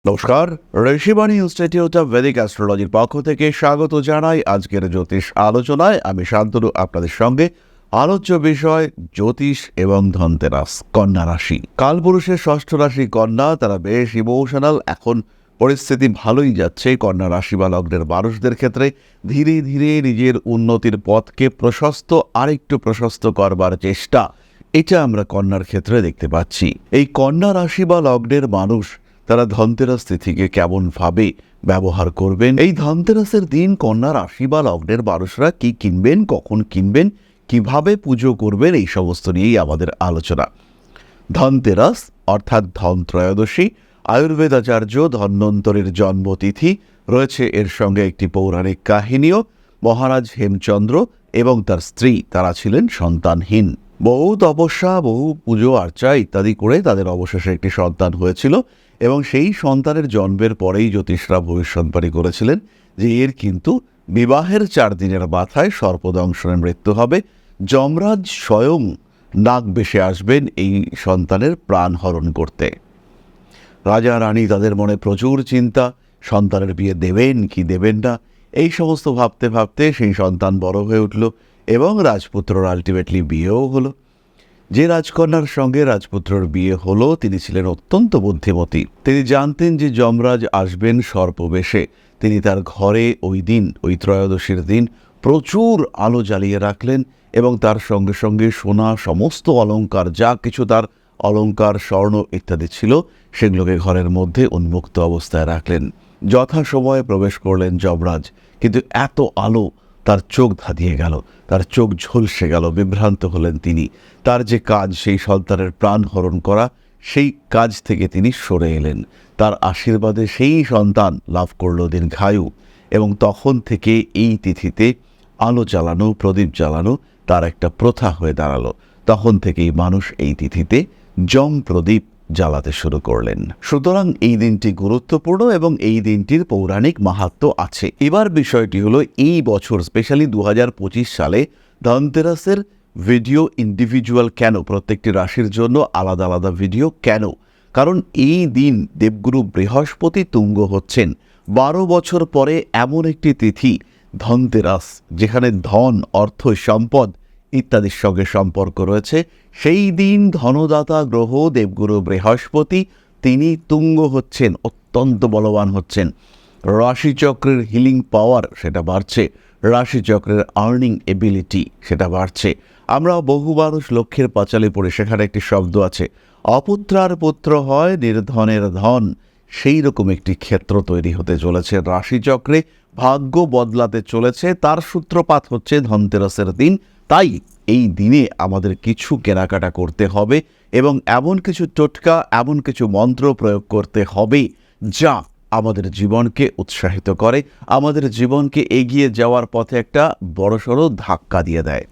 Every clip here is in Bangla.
নমস্কার, ঋষিবাণী ইনস্টিটিউট অফ ভেদিক অ্যাস্ট্রোলজির পক্ষ থেকে স্বাগত জানাই আজকের জ্যোতিষ আলোচনায়। আমি শান্তনু আপনাদের সঙ্গে। আলোচ্য বিষয় জ্যোতিষ এবং ধনতেরাস, কন্যা রাশি। কালপুরুষের ষষ্ঠ রাশি কন্যা, তারা বেশ ইমোশনাল। এখন পরিস্থিতি ভালোই যাচ্ছে কন্যা রাশি বা লগ্নের মানুষদের ক্ষেত্রে। ধীরে ধীরে নিজের উন্নতির পথকে আরেকটু প্রশস্ত করবার চেষ্টা, এটা আমরা কন্যার ক্ষেত্রে দেখতে পাচ্ছি। এই কন্যা রাশি বা লগ্নের মানুষ তারা ধনতেরাস তিথিকে কেমনভাবে ব্যবহার করবেন, এই ধনতেরাসের দিন কন্যা রাশি বা লগ্নের মানুষরা কি কিনবেন, কখন কিনবেন, কিভাবে পুজো করবেন, এই সমস্ত নিয়েই আমাদের আলোচনা। ধনতেরাস অর্থাৎ ধন ত্রয়োদশী, আয়ুর্বেদাচার্য ধন্বন্তরীর জন্মতিথি। রয়েছে এর সঙ্গে একটি পৌরাণিক কাহিনীও। মহারাজ হেমচন্দ্র এবং তার স্ত্রী, তারা ছিলেন সন্তানহীন। বহু তপস্যা, বহু পুজো আর্চা ইত্যাদি করে তাদের অবশেষে একটি সন্তান হয়েছিল, এবং সেই সন্তানের জন্মের পরেই জ্যোতিষরা ভবিষ্যৎবাণী করেছিলেন যে এর কিন্তু বিবাহের 4 দিনের মাথায় সর্পদংশনে মৃত্যু হবে। যমরাজ স্বয়ং নাগ বেশে আসবেন এই সন্তানের প্রাণ হরণ করতে। রাজা রানী তাদের মনে প্রচুর চিন্তা, সন্তানের বিয়ে দেবেন কি দেবেন না, এই সমস্ত ভাবতে ভাবতে সেই সন্তান বড় হয়ে উঠল এবং রাজপুত্রর আলটিমেটলি বিয়েও হলো। যে রাজকন্যার সঙ্গে রাজপুত্রর বিয়ে হলো তিনি ছিলেন অত্যন্ত বুদ্ধিমতী। তিনি জানতেন যে যমরাজ আসবেন সর্পবেশে। তিনি তার ঘরে ওই ত্রয়োদশীর দিন প্রচুর আলো জ্বালিয়ে রাখলেন এবং তার সঙ্গে সঙ্গে সোনা, সমস্ত অলংকার, যা কিছু তার অলংকার, স্বর্ণ ইত্যাদি ছিল, সেগুলোকে ঘরের মধ্যে উন্মুক্ত অবস্থায় রাখলেন। যথাসময়ে প্রবেশ করলেন যমরাজ, কিন্তু এত আলো তার চোখ ধাঁধিয়ে গেল, তার চোখ ঝলসে গেল, বিভ্রান্ত হলেন তিনি। তার যে কাজ, সেই সন্তানের প্রাণ হরণ করা, সেই কাজ থেকে তিনি সরে এলেন। তার আশীর্বাদে সেই সন্তান লাভ করল দীর্ঘায়ু, এবং তখন থেকে এই তিথিতে আলো জ্বালানো, প্রদীপ জ্বালানো তার একটা প্রথা হয়ে দাঁড়ালো। তখন থেকেই মানুষ এই তিথিতে যম প্রদীপ জ্বালাতে শুরু করলেন। সুতরাং এই দিনটি গুরুত্বপূর্ণ এবং এই দিনটির পৌরাণিক মাহাত্ম্য আছে। এবার বিষয়টি হলো, এই বছর স্পেশালি 2025 সালে ধনতেরাসের ভিডিও ইন্ডিভিজুয়াল কেন, প্রত্যেকটি রাশির জন্য আলাদা আলাদা ভিডিও কেন? কারণ এই দিন দেবগুরু বৃহস্পতি তুঙ্গ হচ্ছেন। 12 বছর পরে এমন একটি তিথি ধনতেরাস, যেখানে ধন, অর্থ, সম্পদ ইত্যাদির সঙ্গে সম্পর্ক রয়েছে। সেই দিন ধনদাতা গ্রহ দেবগুরু বৃহস্পতি তিনি তুঙ্গ হচ্ছেন, অত্যন্ত বলবান হচ্ছেন। রাশিচক্রের হিলিং পাওয়ার সেটা বাড়ছে, রাশিচক্রের আর্নিং এবিলিটি সেটা বাড়ছে। আমরা বহু মানুষ লক্ষ্যের পাঁচালী পড়ি, সেখানে একটি শব্দ আছে, অপুত্রার পুত্র হয় নির্ধনের ধন। সেই রকম একটি ক্ষেত্র তৈরি হতে চলেছে রাশিচক্রে, ভাগ্য বদলাতে চলেছে। তার সূত্রপাত হচ্ছে ধনতেরাসের দিন। তাই এই দিনে আমাদের কিছু কেনাকাটা করতে হবে এবং এমন কিছু টোটকা, এমন কিছু মন্ত্র প্রয়োগ করতে হবে যা আমাদের জীবনকে উৎসাহিত করে, আমাদের জীবনকে এগিয়ে যাওয়ার পথে একটা বড়সড় ধাক্কা দিয়ে দেয়।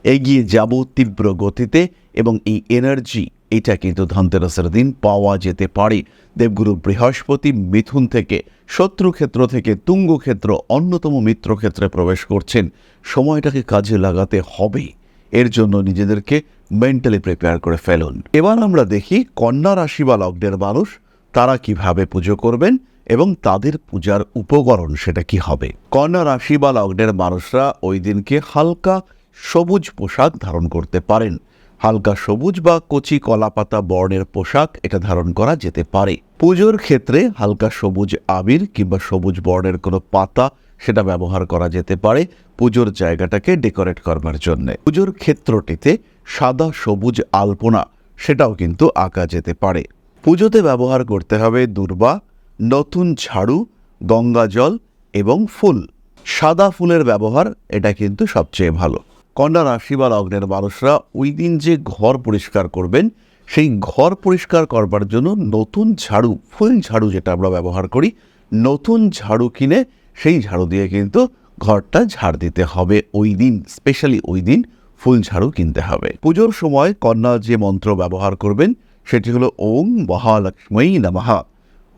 এগিয়ে যাব তীব্র গতিতে, এবং এই এনার্জি, এটা কিন্তু ধনতেরাসের দিন পাওয়া যেতে পারে। দেবগুরু বৃহস্পতি মিথুন থেকে, শত্রুক্ষেত্র থেকে তুঙ্গক্ষেত্র, অন্যতম মিত্রক্ষেত্রে প্রবেশ করছেন। সময়টাকে কাজে লাগাতে হবে, এর জন্য নিজেদেরকে মেন্টালি প্রিপেয়ার করে ফেলুন। এবার আমরা দেখি কন্যা রাশি বা লগ্নের মানুষ তারা কিভাবে পুজো করবেন এবং তাদের পূজার উপকরণ সেটা কি হবে। কন্যা রাশি বা লগ্নের মানুষরা ওই দিনকে হালকা সবুজ পোশাক ধারণ করতে পারেন। হালকা সবুজ বা কচি কলাপাতা বর্ণের পোশাক এটা ধারণ করা যেতে পারে। পুজোর ক্ষেত্রে হালকা সবুজ আবির কিংবা সবুজ বর্ণের কোনো পাতা সেটা ব্যবহার করা যেতে পারে পুজোর জায়গাটাকে ডেকোরেট করবার জন্য। পুজোর ক্ষেত্রটিতে সাদা সবুজ আলপনা সেটাও কিন্তু আঁকা যেতে পারে। পুজোতে ব্যবহার করতে হবে দূর্বা, নতুন ঝাড়ু, গঙ্গা জল এবং ফুল। সাদা ফুলের ব্যবহার এটা কিন্তু সবচেয়ে ভালো। কন্যা রাশি বা লগ্নের মানুষরা ওই দিন যে ঘর পরিষ্কার করবেন, সেই ঘর পরিষ্কার করবার জন্য নতুন ঝাড়ু, ফুল ঝাড়ু যেটা আমরা ব্যবহার করি, নতুন ঝাড়ু কিনে সেই ঝাড়ু দিয়ে কিন্তু ঘরটা ঝাড় দিতে হবে ওই দিন। স্পেশালি ওই দিন ফুল ঝাড়ু কিনতে হবে। পুজোর সময় কন্যা যে মন্ত্র ব্যবহার করবেন সেটি হলো ওম মহালক্ষ্মী নমঃ,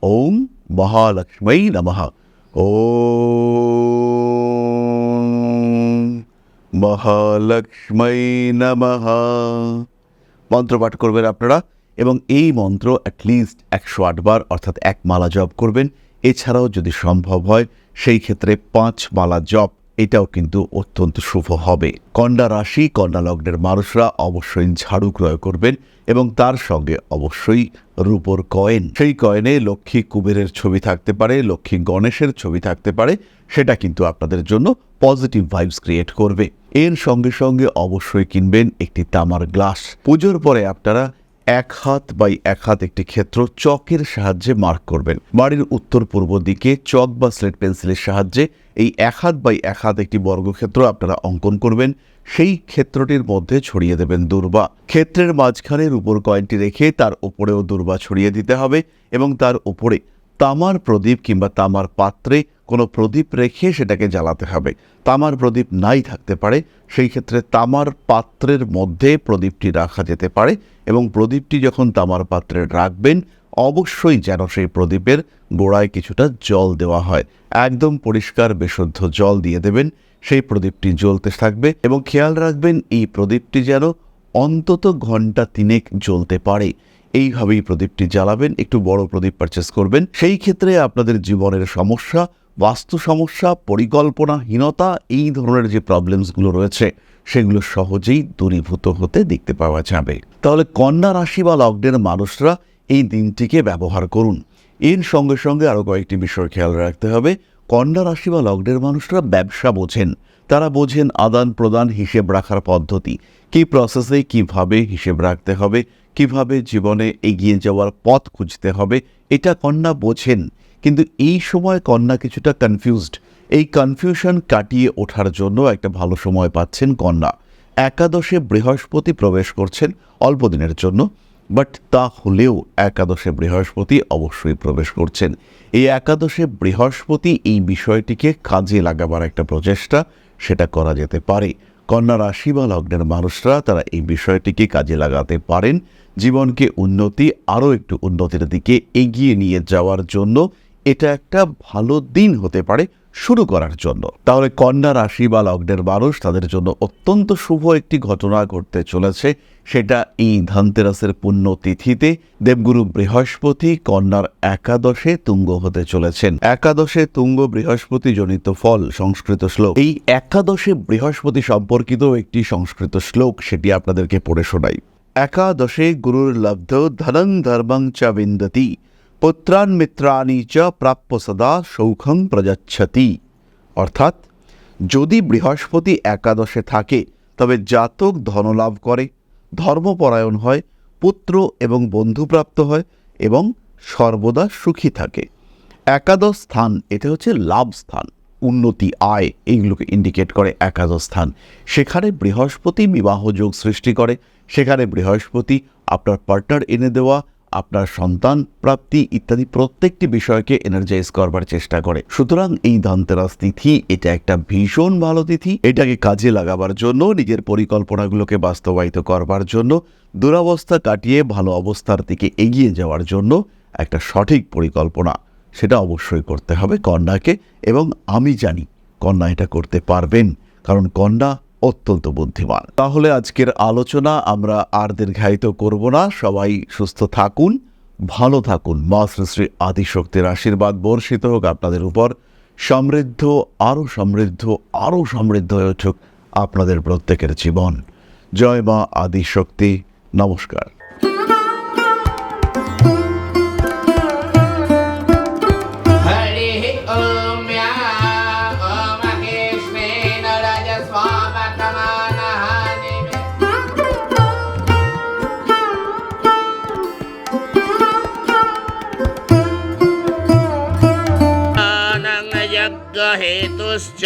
ওম মহালক্ষ্মী নমঃ, ওম মহালক্ষ্মী নমঃ। মন্ত্রপাঠ করবেন আপনারা এবং এই মন্ত্র অ্যাটলিস্ট 108 বার অর্থাৎ 1 মালা জপ করবেন। এছাড়াও যদি সম্ভব হয় সেই ক্ষেত্রে 5 মালা জপ, এটাও কিন্তু অত্যন্ত শুভ হবে। কন্যা রাশি কন্যা লগ্নের মানুষরা অবশ্যই ঝাড়ু ক্রয় করবেন এবং তার সঙ্গে অবশ্যই রূপোর কয়েন, সেই কয়েনে লক্ষ্মী কুবেরের ছবি থাকতে পারে, লক্ষ্মী গণেশের ছবি থাকতে পারে, সেটা কিন্তু আপনাদের জন্য পজিটিভ ভাইবস ক্রিয়েট করবে। এর সঙ্গে সঙ্গে অবশ্যই কিনবেন একটি তামার গ্লাস। পুজোর পরে আপনারা 1 হাত বাই 1 হাত একটি ক্ষেত্র চকের সাহায্যে মার্ক করবেন। বাড়ির উত্তর পূর্ব দিকে চক বা স্লেট পেন্সিলের সাহায্যে এই 1 হাত বাই 1 হাত একটি বর্গক্ষেত্র আপনারা অঙ্কন করবেন। সেই ক্ষেত্রটির মধ্যে ছড়িয়ে দেবেন দূর্বা। ক্ষেত্রের মাঝখানে রূপোর কয়েনটি রেখে তার উপরেও দূর্বা ছড়িয়ে দিতে হবে এবং তার উপরে তামার প্রদীপ কিংবা তামার পাত্রে কোনো প্রদীপ রেখে সেটাকে জ্বালাতে হবে। তামার প্রদীপ নাই থাকতে পারে, সেই ক্ষেত্রে তামার পাত্রের মধ্যে প্রদীপটি রাখা যেতে পারে এবং প্রদীপটি যখন তামার পাত্রে রাখবেন অবশ্যই যেন সেই প্রদীপের গোড়ায় কিছুটা জল দেওয়া হয়। একদম পরিষ্কার বিশুদ্ধ জল দিয়ে দেবেন, সেই প্রদীপটি জ্বলতে থাকবে এবং খেয়াল রাখবেন এই প্রদীপটি যেন অন্তত ঘন্টা 3 জ্বলতে পারে। এইভাবেই প্রদীপটি জ্বালাবেন। একটু বড় প্রদীপ পারচেস করবেন। সেই ক্ষেত্রে আপনাদের জীবনের সমস্যা, বাস্তু সমস্যা, পরিকল্পনাহীনতা, এই ধরনের যে প্রবলেমসগুলো রয়েছে সেগুলো সহজেই দূরীভূত হতে দেখতে পাওয়া যাবে। তাহলে কন্যা রাশি বা লগ্নের মানুষরা এই দিনটিকে ব্যবহার করুন। এর সঙ্গে সঙ্গে আরও কয়েকটি বিষয় খেয়াল রাখতে হবে। কন্যা রাশি বা লগ্নের মানুষরা ব্যবসা বোঝেন, তারা বোঝেন আদান প্রদান, হিসেব রাখার পদ্ধতি, কী প্রসেসে কিভাবে হিসেব রাখতে হবে, কিভাবে জীবনে এগিয়ে যাওয়ার পথ খুঁজতে হবে, এটা কন্যা বোঝেন। কিন্তু এই সময় কন্যা কিছুটা কনফিউজড। এই কনফিউশন কাটিয়ে ওঠার জন্য একটা ভালো সময় পাচ্ছেন কন্যা। একাদশে বৃহস্পতি প্রবেশ করছেন অল্প দিনের জন্য, বাট তা হলেও একাদশে বৃহস্পতি অবশ্যই প্রবেশ করছেন। এই একাদশে বৃহস্পতি এই বিষয়টিকে কাজে লাগাবার একটা প্রচেষ্টা সেটা করা যেতে পারে। কন্যা রাশি বা লগ্নের মানুষরা তারা এই বিষয়টিকে কাজে লাগাতে পারেন জীবনকে আরও একটু উন্নতির দিকে এগিয়ে নিয়ে যাওয়ার জন্য। এটা একটা ভালো দিন হতে পারে শুরু করার জন্য। তাহলে কন্যা রাশি বা লগ্নের মানুষ, তাদের জন্য অত্যন্ত শুভ একটি ঘটনা ঘটতে চলেছে। সেটা এই ধনতেরাসের পুণ্যতিথিতে দেবগুরু বৃহস্পতি কন্যার একাদশে তুঙ্গ হতে চলেছেন। একাদশে তুঙ্গ বৃহস্পতি জনিত ফল সংস্কৃত শ্লোক। এই একাদশে বৃহস্পতি সম্পর্কিত একটি সংস্কৃত শ্লোক, সেটি আপনাদেরকে পড়ে শোনাই। একাদশে গুরুর লব্ধ ধনং ধর্মং চ বিন্দতি, পুত্রান মিত্রাণি চ প্রাপ্য সদা সৌখং প্রযচ্ছতি। অর্থাৎ যদি বৃহস্পতি একাদশে থাকে তবে জাতক ধনলাভ করে, ধর্মপরায়ণ হয়, পুত্র এবং বন্ধুপ্রাপ্ত হয় এবং সর্বদা সুখী থাকে। একাদশ স্থান, এটা হচ্ছে লাভ স্থান, উন্নতি, আয়, এইগুলোকে ইন্ডিকেট করে একাদশ স্থান। সেখানে বৃহস্পতি বিবাহযোগ সৃষ্টি করে, সেখানে বৃহস্পতি আপনার পার্টনার এনে দেওয়া, আপনার সন্তান প্রাপ্তি ইত্যাদি প্রত্যেকটি বিষয়কে এনার্জাইজ করবার চেষ্টা করে। সুতরাং এই ধনতেরাস তিথি এটা একটা ভীষণ ভালো তিথি। এটাকে কাজে লাগাবার জন্য, নিজের পরিকল্পনাগুলোকে বাস্তবায়িত করবার জন্য, দুরবস্থা কাটিয়ে ভালো অবস্থার দিকে এগিয়ে যাওয়ার জন্য একটা সঠিক পরিকল্পনা সেটা অবশ্যই করতে হবে কন্যাকে। এবং আমি জানি কন্যা এটা করতে পারবেন, কারণ কন্যা অত্যন্ত বুদ্ধিমান। তাহলে আজকের আলোচনা আমরা আর দীর্ঘায়িত করব না। সবাই সুস্থ থাকুন, ভালো থাকুন। মা শ্রী শ্রী আদিশক্তির আশীর্বাদ বর্ষিত হোক আপনাদের উপর। সমৃদ্ধ, আরও সমৃদ্ধ, আরও সমৃদ্ধ হয়ে উঠুক আপনাদের প্রত্যেকের জীবন। জয় মা আদিশক্তি। নমস্কার। हेतुश्च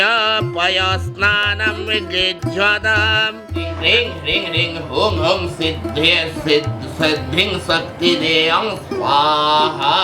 पयस्नानं विजिह्वताम् ह्रीं ह्रीं ह्रीं हुं हुं सिद्धिं शक्तिदेयं स्वाहा।